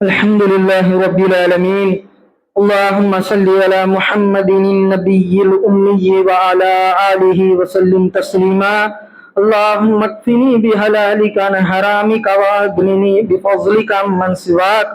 الحمد لله رب العالمين. اللهم صل على محمد النبي الأمي وعلى آله وسلم تسليما. اللهم اكفني بحلالك عن حرامك واغنني بفضلك عمن سواك.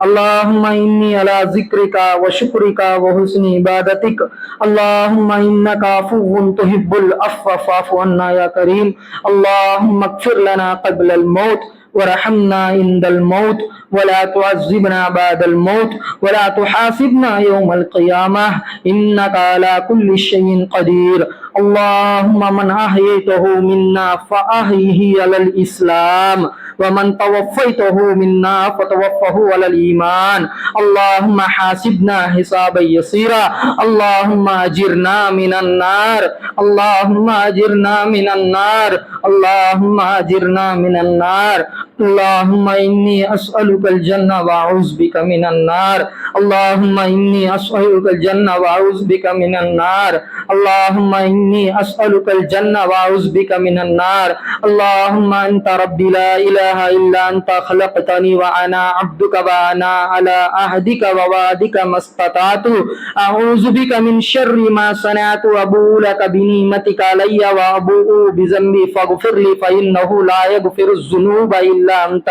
اللهم إني على ذكرك وشكرك وحسن عبادتك. اللهم إنك عفو تحب العفو فاعف عنا يا كريم. اللهم اغفر لنا قبل الموت ورحمنا عند الموت ولا تعذبنا بعد الموت ولا تحاسبنا يوم القيامة إنك على كل شيء قدير. اللهم من أحييته منا فأحيه على الإسلام ومن توفيته منا فتوفه على الإيمان. اللهم حاسبنا حسابا يسيرا. اللهم أجرنا من النار. اللهم أجرنا من النار. اللهم أجرنا من النار. اللهم إني أسألك الجنة وأعوذ بك من النار. اللهم إني أسألك الجنة وأعوذ بك من النار. اللهم إني أسألك الجنة وأعوذ بك من النار. اللهم أنت ربي لا إله إلا أنت خلقتني وأنا عبدك وأنا على عهدك ووعدك ما استطعت. أعوذ بك من شر ما صنعت وأبوء لك بنعمتك علي وأبوء بذنبي فاغفر لي فإنه لا يغفر الذنوب إلا أنت.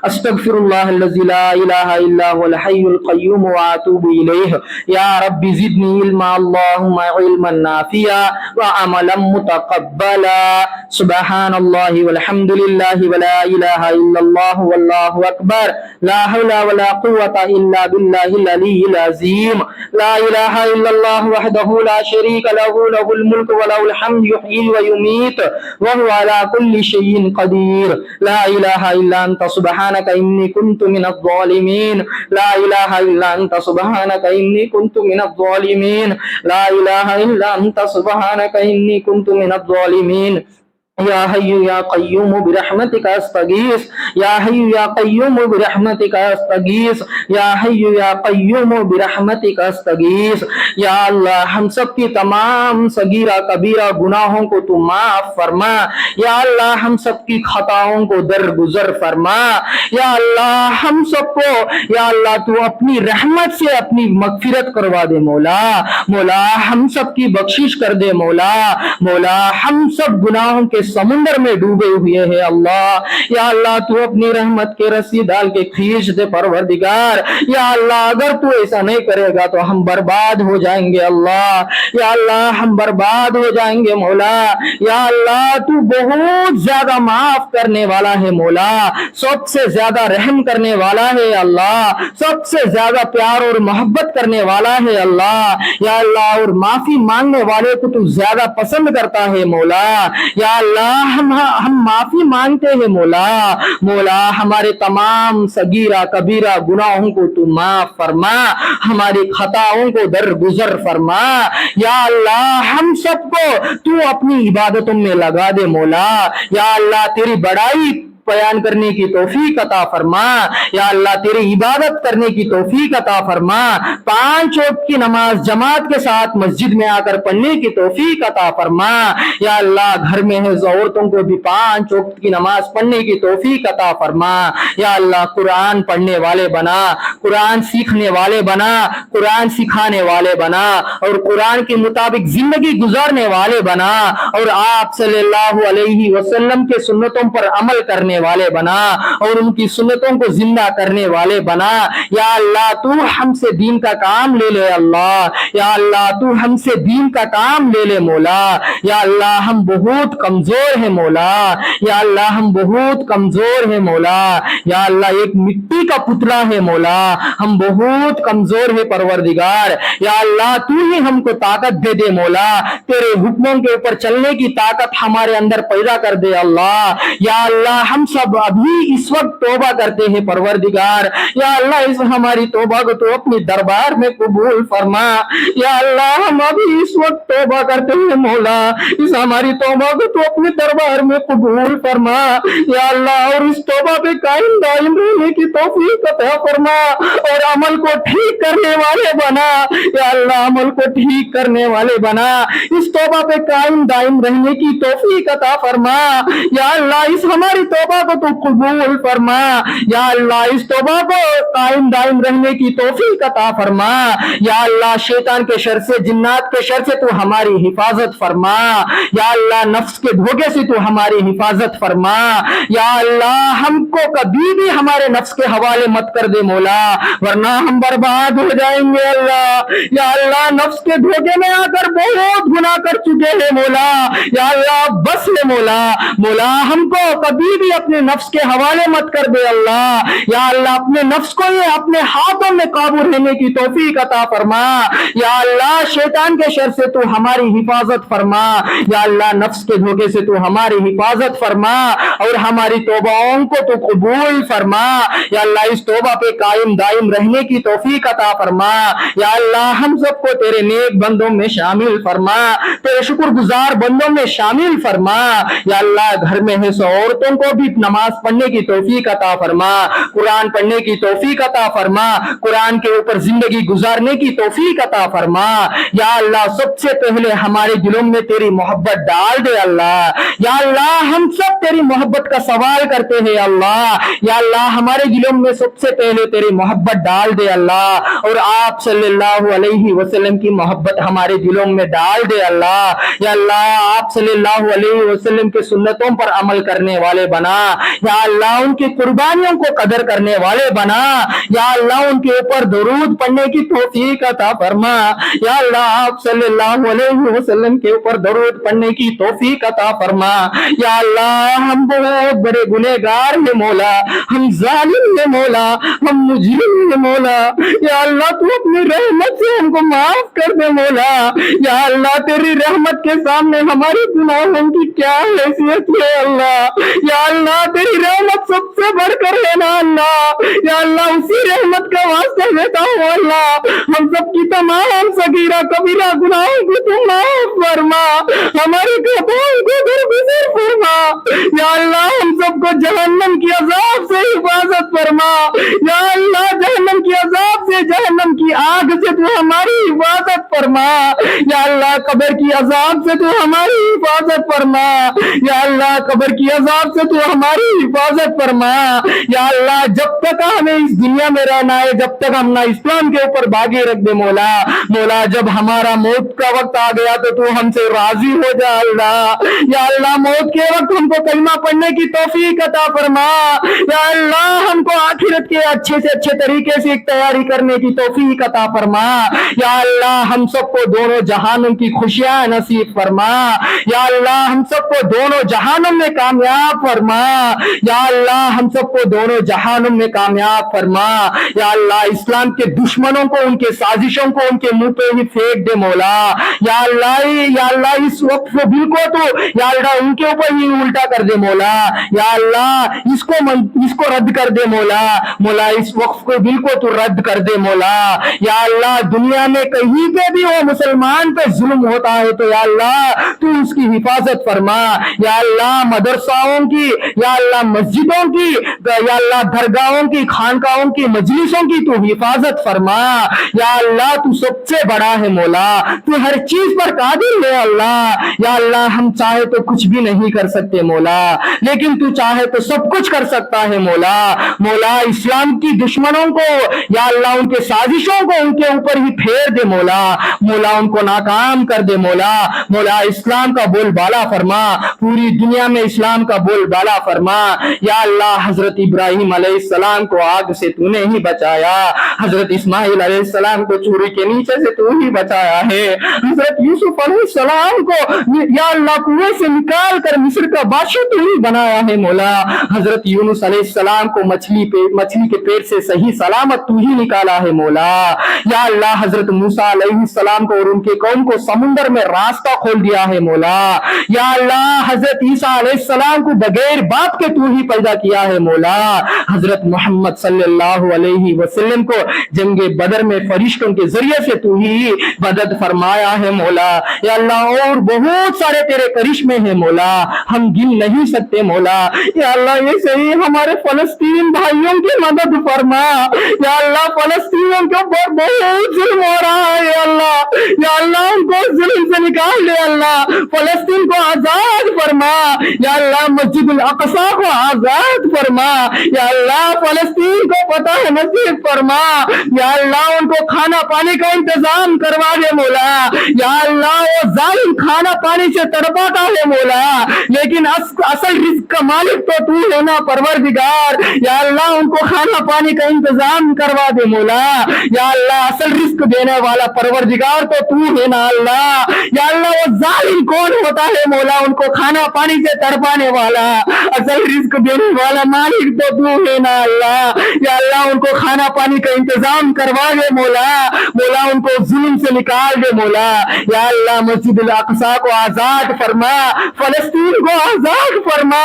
أستغفر الله الذي لا إله إلا هو الحي القيوم وأتوب إليه. يا رب زدني علما. اللهم علما نافعا وعملا متقبلا. سبحان الله والحمد لله ولا إله إلا الله والله أكبر. لا حول ولا قوة إلا بالله العلي العظيم. لا إله إلا الله وحده لا شريك له له الملك وله الحمد يحيي ويميت وهو على كل شيء قدير. لا إله إلا أنت سبحانك إني كنت من الظالمين. لا إله إلا أنت سبحانك إني كنت من الظالمين. لا إله إلا أنت سبحانك إني كنت من الظالمين. يا حي يا قيوم برحمتك استغيث. يا حي يا قيوم برحمتك استغيث. يا حي يا قیوم برحمتک استغیث. یا اللہ ہم سب کی تمام صغیرہ کبیرہ گناہوں کو تو معاف فرما. یا اللہ ہم سب کی خطاؤں کو درگزر فرما. یا اللہ ہم سب کو یا اللہ تو اپنی رحمت سے اپنی مغفرت کروا دے مولا. مولا ہم سب کی بخشش کر دے مولا. مولا ہم سب گناہوں کے سمندر میں ڈوبے ہوئے ہیں اللہ. یا اللہ تو اپنی رحمت کے رسی ڈال کے کھینچ دے پروردگار. یا اللہ اگر تو ایسا نہیں کرے گا تو ہم برباد ہو جائیں گے اللہ. یا اللہ ہم برباد ہو جائیں گے مولا. یا اللہ تو بہت زیادہ معاف کرنے والا ہے مولا. سب سے زیادہ رحم کرنے والا ہے اللہ. سب سے زیادہ پیار اور محبت کرنے والا ہے اللہ. یا اللہ اور معافی مانگنے والے کو تو زیادہ پسند کرتا ہے مولا. یا اللہ ہم معافی مانگتے ہیں مولا. مولا ہمارے تمام صغیرہ کبیرہ گناہوں کو تو معاف فرما. ہماری خطاؤں کو درگزر فرما. یا اللہ ہم سب کو تو اپنی عبادتوں میں لگا دے مولا. یا اللہ تیری بڑائی بیان کرنے کی توفیق عطا فرما. یا اللہ تیری عبادت کرنے کی توفیق عطا فرما. 5 وقت کی نماز جماعت کے ساتھ مسجد میں آ کر پڑھنے کی توفیق عطا فرما. یا اللہ گھر میں ہے عورتوں کو بھی 5 وقت کی نماز پڑھنے کی توفیق عطا فرما. یا اللہ قرآن پڑھنے والے بنا. قرآن سیکھنے والے بنا. قرآن سکھانے والے بنا اور قرآن کے مطابق زندگی گزارنے والے بنا. اور آپ صلی اللہ علیہ وسلم کے سنتوں پر عمل کرنے والے بنا اور ان کی سنتوں کو زندہ کرنے والے بنا. یا اللہ تو ہم سے دین کا کام لے لے اللہ. یا اللہ تو ہم سے دین کا کام لے لے مولا. یا اللہ ہم بہت کمزور ہیں مولا. یا اللہ ہم بہت کمزور ہیں مولا. یا اللہ ایک مٹی کا پتلا ہے مولا. ہم بہت کمزور ہیں پروردگار. یا اللہ تو ہی ہم کو طاقت دے دے مولا. تیرے حکموں کے اوپر چلنے کی طاقت ہمارے اندر پیدا کر دے اللہ. یا اللہ ہم سب ابھی اس وقت توبہ کرتے ہیں پروردگار. یا اللہ اس ہماری توبہ کو تو اپنی دربار میں قبول فرما. یا اللہ ہم ابھی اس وقت توبہ کرتے ہیں مولا. اس ہماری توبہ کو تو اپنے دربار میں قبول فرما. یا اللہ اور اس توبہ پہ قائم دائم رہنے کی توفیق عطا فرما اور عمل کو ٹھیک کرنے والے بنا. یا اللہ عمل کو ٹھیک کرنے والے بنا. اس توبہ پہ قائم دائم رہنے کی توفیق عطا فرما. یا اللہ اس ہماری توبہ توبہ کو تو قبول فرما یا اللہ اس توبہ کو قائم دائم رہنے کی توفیق عطا فرما یا اللہ شیطان کے شر سے جنات کے شر سے تو ہماری حفاظت فرما یا اللہ نفس کے دھوکے سے تو ہماری حفاظت فرما یا اللہ ہم کو کبھی بھی ہمارے نفس کے حوالے مت کر دے مولا ورنہ ہم برباد ہو جائیں گے اللہ یا اللہ نفس کے دھوکے میں آ کر بہت گناہ کر چکے ہیں مولا یا اللہ بس لے مولا مولا ہم کو کبھی بھی اپنے نفس کے حوالے مت کر دے اللہ یا اللہ اپنے نفس کو یہ اپنے ہاتھوں میں قابو رہنے کی توفیق عطا فرما یا اللہ شیطان کے شر سے تو ہماری حفاظت فرما یا اللہ نفس کے دھوکے سے تو ہماری حفاظت فرما اور ہماری توبہوں کو تو قبول فرما یا اللہ اس توبہ پہ قائم دائم رہنے کی توفیق عطا فرما یا اللہ ہم سب کو تیرے نیک بندوں میں شامل فرما تیرے شکر گزار بندوں میں شامل فرما یا اللہ گھر میں ہے سو عورتوں کو بھی نماز پڑھنے کی توفیق عطا فرما قرآن پڑھنے کی توفیق عطا فرما قرآن کے اوپر زندگی گزارنے کی توفیق عطا فرما یا اللہ سب سے پہلے ہمارے دلوں میں تیری محبت ڈال دے اللہ یا اللہ ہم سب تیری محبت کا سوال کرتے ہیں اللہ یا اللہ ہمارے دلوں میں سب سے پہلے تیری محبت ڈال دے اللہ اور آپ صلی اللہ علیہ وسلم کی محبت ہمارے دلوں میں ڈال دے اللہ یا اللہ آپ صلی اللہ علیہ وسلم کے سنتوں پر عمل کرنے والے بنا یا اللہ ان کی قربانیوں کو قدر کرنے والے بنا یا اللہ ان کے اوپر درود پڑھنے کی توفیق عطا فرما یا اللہ آپ صلی اللہ علیہ وسلم کے اوپر درود پڑھنے کی توفیق عطا فرما یا اللہ ہم بہت بڑے گنہگار ہیں مولا ہم ظالم ہیں مولا ہم مجرم ہیں مولا یا اللہ تو اپنی رحمت سے ہم کو معاف کر دے مولا یا اللہ تیری رحمت کے سامنے ہمارے گناہوں کی کیا حیثیت ہے اللہ یا اللہ تیری رحمت سب سے بڑھ کر ہے نا اللہ یا اللہ اسی رحمت کا واسطہ دیتا ہوں اللہ ہم سب کی تمام صغیرہ کبیرہ گناہوں کو تو معاف فرما ہمارے خطاؤں کو درگزر فرما یا اللہ ہم سب کو جہنم کی عذاب سے حفاظت فرما یا اللہ جہنم کی عذاب سے جہنم کی آگ سے تو ہماری حفاظت فرما یا اللہ قبر کی عذاب سے تو ہماری حفاظت فرما یا اللہ قبر کی عذاب سے تو ہماری حفاظت فرما یا اللہ جب تک ہمیں اس دنیا میں رہنا ہے جب تک ہم نہ اسلام کے اوپر باغی رکھ دے مولا مولا جب ہمارا موت کا وقت آ گیا تو ہم سے راضی ہو جا اللہ یا اللہ موت کے وقت ہم کو کلمہ پڑھنے کی توفیق عطا فرما یا اللہ ہم کو آخرت کے اچھے سے اچھے طریقے سے ایک تیاری کرنے کی توفیق عطا فرما یا اللہ ہم سب کو دونوں جہانوں کی خوشیاں نصیب فرما یا اللہ ہم سب کو دونوں جہانوں میں کامیاب فرما یا اللہ ہم سب کو دونوں جہانوں میں کامیاب فرما یا اللہ اسلام کے دشمنوں کو ان کے سازشوں کو ان کے منہ پہ ہی پھینک دے مولا یا اللہ اس وقت کو بھی کو تو یا اللہ ان کے اوپر ہی الٹا کر دے مولا یا اللہ اس کو رد کر دے مولا مولا اس وقت کو بھی کو تو رد کر دے مولا یا اللہ دنیا میں کہیں پہ بھی وہ مسلمان پہ ظلم ہوتا ہے تو یا اللہ تو اس کی حفاظت فرما یا اللہ مدرساؤں کی یا اللہ مسجدوں کی یا اللہ درگاہوں کی خانقاہوں کی مجلسوں کی تو حفاظت فرما یا اللہ تو سب سے بڑا ہے مولا تو ہر چیز پر قادر ہے اللہ یا اللہ ہم چاہے تو کچھ بھی نہیں کر سکتے مولا لیکن تو چاہے تو سب کچھ کر سکتا ہے مولا مولا اسلام کی دشمنوں کو یا اللہ ان کے سازشوں کو ان کے اوپر ہی پھیر دے مولا مولا ان کو ناکام کر دے مولا مولا اسلام کا بول بالا فرما پوری دنیا میں اسلام کا بول بالا فرما یا اللہ حضرت ابراہیم علیہ السلام کو آگ سے تو نے ہی بچایا حضرت اسماعیل علیہ السلام کو چوری کے نیچے سے تو ہی بچایا ہے حضرت یوسف علیہ السلام کو یا اللہ کنویں سے نکال کر مصر کا بادشاہ تو ہی بنایا ہے مولا حضرت یونس علیہ السلام کو مچھلی کے پیٹ سے صحیح سلامت تو ہی نکالا ہے مولا یا اللہ حضرت موسیٰ علیہ السلام کو اور ان کے قوم کو سمندر میں راستہ کھول دیا ہے مولا یا اللہ حضرت عیسیٰ علیہ السلام کو بغیر باپ کے تو ہی پیدا کیا ہے مولا حضرت محمد صلی اللہ علیہ وسلم کو جنگ بدر میں فرشتوں کے ذریعے سے تو ہی مدد فرمایا ہے مولا یا اللہ اور بہت سارے تیرے کرشمے ہیں مولا ہم گن نہیں سکتے مولا یا اللہ یہ صحیح ہمارے فلسطین بھائیوں کی مدد فرما. یا اللہ فلسطینیوں کے اوپر بہت ظلم ہو رہا ہے یا اللہ. یا اللہ ان کو ظلم سے نکال دے اللہ. فلسطین کو آزاد فرما یا اللہ. مسجد الاقصی کو آزاد فرما یا اللہ. فلسطین کو فتح نصیب فرما یا اللہ. ان کو کھانا پانی کا انتظام کروا دے مولا یا اللہ. وہ ظالم کھانا پانی سے تڑپاتا ہے مولا, لیکن اصل رزق کا مالک تو تو ہے نا پروردگار یا اللہ. ان کو کھانا پانی کا انتظام کروا دے مولا یا اللہ. اصل رزق دینے والا پروردگار تو تو ہے نا اللہ یا اللہ. وہ ظالم کون ہوتا ہے مولا؟ ان کو کھانا پانی سے تڑپانے والا, اصل رزق دینے والا مالک تو تو ہے نا اللہ یا اللہ. ان کو کھانا پانی کا انتظام کروا دے مولا مولا. ان کو ظلم سے نکال دے مولا یا اللہ. مسجد الاقصی کو آزاد فرما, فلسطین کو آزاد فرما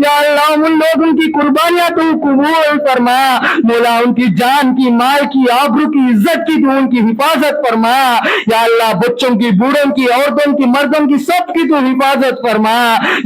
یا اللہ. ان لوگوں کی قربانیاں تو قبول فرما مولا. ان کی جان کی, مال کی, آبرو کی, عزت کی تو ان کی حفاظت فرما یا اللہ. بچوں کی, بوڑھوں کی, عورتوں کی, مردوں کی, سب کی تو حفاظت فرما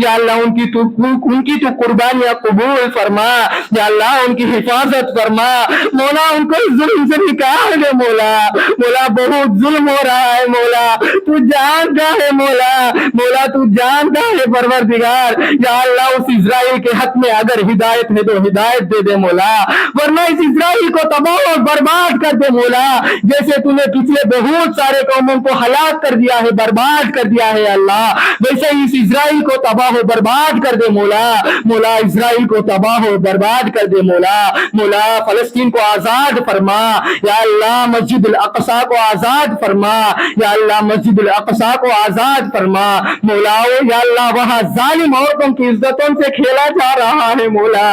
یا اللہ. ان کی تو قربانیاں قبول فرما یا اللہ. ان کی حفاظت فرما مولا. ان کو ظلم سے نکال دے مولا مولا. بہت ظلم ہو رہا ہے مولا, تو جانتا ہے مولا مولا. تو جانتا ہے پروردگار یا اللہ. اس اسرائیل کے حق میں اگر ہدایت ہے تو ہدایت دے دے مولا, ورنہ اس اسرائیل کو تباہ اور برباد کر دے مولا. جیسے تو نے پچھلے بہت سارے قوموں کو ہلاک کر دیا ہے, برباد کر دیا ہے اللہ, ویسے ہی اس اسرائیل کو تباہ و برباد کر دے مولا مولا. اسرائیل کو تباہ و برباد کر دے مولا مولا. فلسطین کو آزاد فرما یا اللہ. مسجد الاقصی کو آزاد فرما یا اللہ. مسجد الاقصی کو آزاد فرما مولا یا اللہ. وہاں ظالم عورتوں کی عزتوں سے کھیلا جا رہا ہے مولا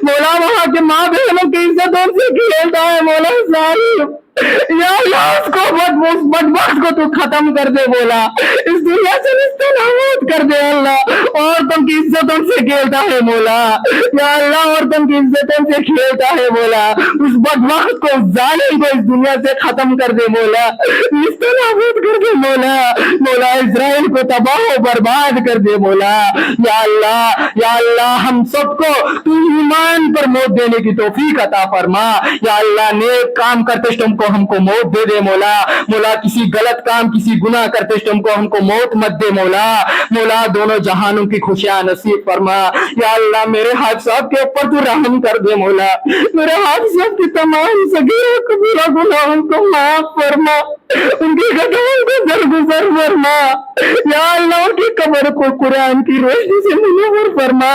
مولا. وہاں کے ماں بہنوں کی عزتوں سے کھیلتا ہے مولا ظالم یا اللہ. اس کو بدبخت کو تو ختم کر دے مولا. اس دنیا سے نابود کر دے اللہ. عورتوں کی عزتوں سے کھیلتا ہے مولا یا اللہ. عورتوں کی عزتوں سے کھیلتا ہے مولا. اس بدبخت کو, ظالم کو اس دنیا سے ختم کر دے مولا. نابود کر دے مولا مولا. اسرائیل کو تباہ و برباد کر دے مولا یا اللہ یا اللہ. ہم سب کو تو ایمان پر موت دینے کی توفیق عطا فرما یا اللہ. نیک کام کرتے تم کو ہم کو موت دے دے مولا مولا. کسی غلط کام, کسی گناہ کرتے تم کو ہم کو موت مت دے مولا مولا. دونوں جہانوں کی خوشیاں نصیب فرما یا اللہ. میرے حاج صاحب کے اوپر تو رحم کر دے مولا. میرے حاج صاحب کی تمام صغیرہ کبیرہ گناہوں کو معاف فرما, ان کی خطاؤں کو درگزر فرما یا اللہ. ان کی قبر کو قرآن کی روشنی سے منور فرما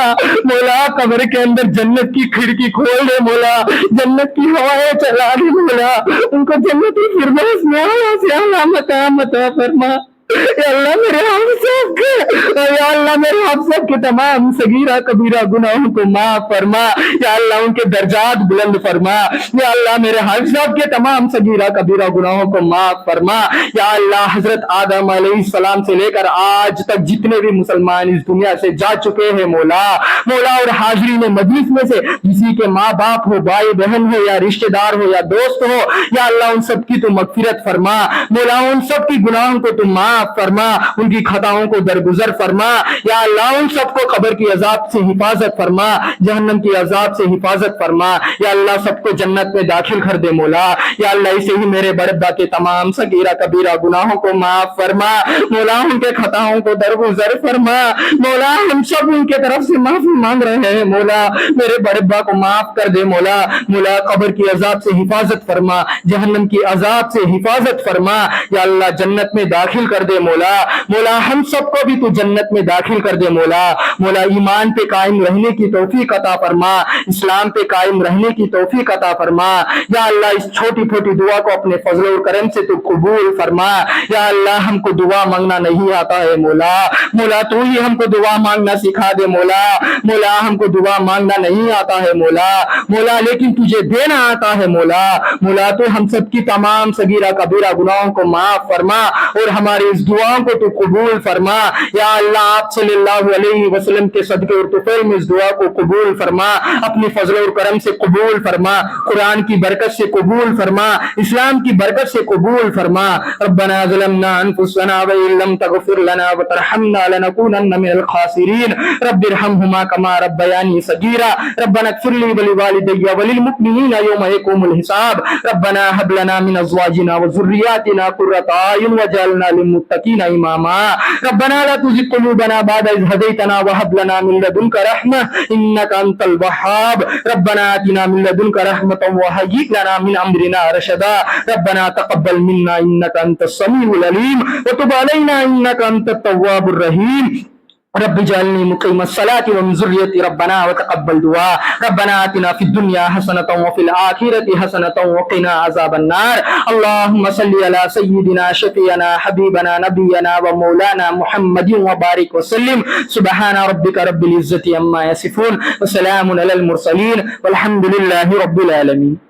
مولا. قبر کے اندر جنت کی کھڑکی کھول دے مولا. جنت کی ہوائیں چلا دے مولا. ان کو جنتی فردوس میں اعلیٰ سے اعلیٰ مقام عطا فرما یا اللہ. میرے حاج صاحب کے یا اللہ. میرے حاج صاحب کے تمام صغیرہ کبیرہ گناہوں کو معاف فرما یا اللہ. ان کے درجات بلند فرما یا اللہ. میرے حاج صاحب کے تمام صغیرہ کبیرہ گناہوں کو معاف فرما یا اللہ. حضرت آدم علیہ السلام سے لے کر آج تک جتنے بھی مسلمان اس دنیا سے جا چکے ہیں مولا مولا, اور حاضرین مجلس میں سے کسی کے ماں باپ ہو, بھائی بہن ہو, یا رشتہ دار ہو, یا دوست ہو یا اللہ, ان سب کی تو مغفرت فرما مولا. ان سب کی گناہوں کو تو معاف فرما, ان کی خطاؤں کو درگزر فرما یا اللہ. ان سب کو قبر کی عذاب سے حفاظت فرما, جہنم کی عذاب سے حفاظت فرما یا اللہ. سب کو جنت میں داخل کر دے مولا یا اللہ. اسے ہی میرے بڑے ابا کے تمام صغیرہ کبیرہ گناہوں کو معاف فرما مولا. ان کے خطاؤں کو درگزر فرما مولا. ہم سب ان کے طرف سے معافی مانگ رہے ہیں مولا. میرے بڑے ابا کو معاف کر دے مولا مولا. قبر کی عذاب سے حفاظت فرما, جہنم کی عذاب سے حفاظت فرما یا اللہ. جنت میں داخل کر دے مولا مولا. ہم سب کو بھی تو جنت میں داخل کر دے مولا مولا. ایمان پہ قائم رہنے کی توفیق عطا فرما, اسلام پہ قائم رہنے کی توفیق عطا فرما یا اللہ. اس چھوٹی چھوٹی دعا کو اپنے فضل و کرم سے تو قبول فرما یا اللہ. ہم کو دعا مانگنا نہیں آتا ہے مولا مولا. تو ہی ہم کو دعا مانگنا سکھا دے مولا مولا. ہم کو دعا مانگنا نہیں آتا ہے مولا مولا, لیکن تجھے دینا آتا ہے مولا مولا. تو ہم سب کی تمام صغیرہ کبیرہ گناہوں کو معاف فرما اور ہماری اس دعاؤں کو تو قبول فرما یا اللہ آپ صلی اللہ علیہ وسلم کے صدقے اور طفیل میں اس دعا کو قبول فرما اپنی فضل اور کرم سے قبول فرما قرآن کی برکت سے قبول فرما اسلام کی برکت سے قبول فرما ربنا ظلمنا انفسنا وان لم تغفر لنا وترحمنا لنكونن من الخاسرین رب ارحمهما كما ربياني صغيرا ربنا اغفر لي ولوالدي وللمؤمنين يوم يقوم الحساب ربنا هب لنا من ازواجنا وذرياتنا قرة اعين واجعلنا للمتقين اماما ربنا لا تزغ قلوبنا بعد إذ هديتنا وهب لنا من لدنك رحمة إنك أنت الوهاب ربنا آتنا من لدنك رحمة وهيئ لنا من أمرنا رشدا ربنا تقبل منا إنك أنت السميع العليم وتب علينا إنك أنت التواب الرحيم رب اجعلني مقيم الصلاة ومن ذريتي ربنا وتقبل دعاء ربنا آتنا في الدنيا حسنة وفي الآخرة حسنة وقنا عذاب النار اللهم صل على سيدنا شفيعنا حبيبنا نبينا ومولانا محمد وبارك وسلم سبحان ربك رب العزة عما يصفون وسلام على المرسلين والحمد لله رب العالمين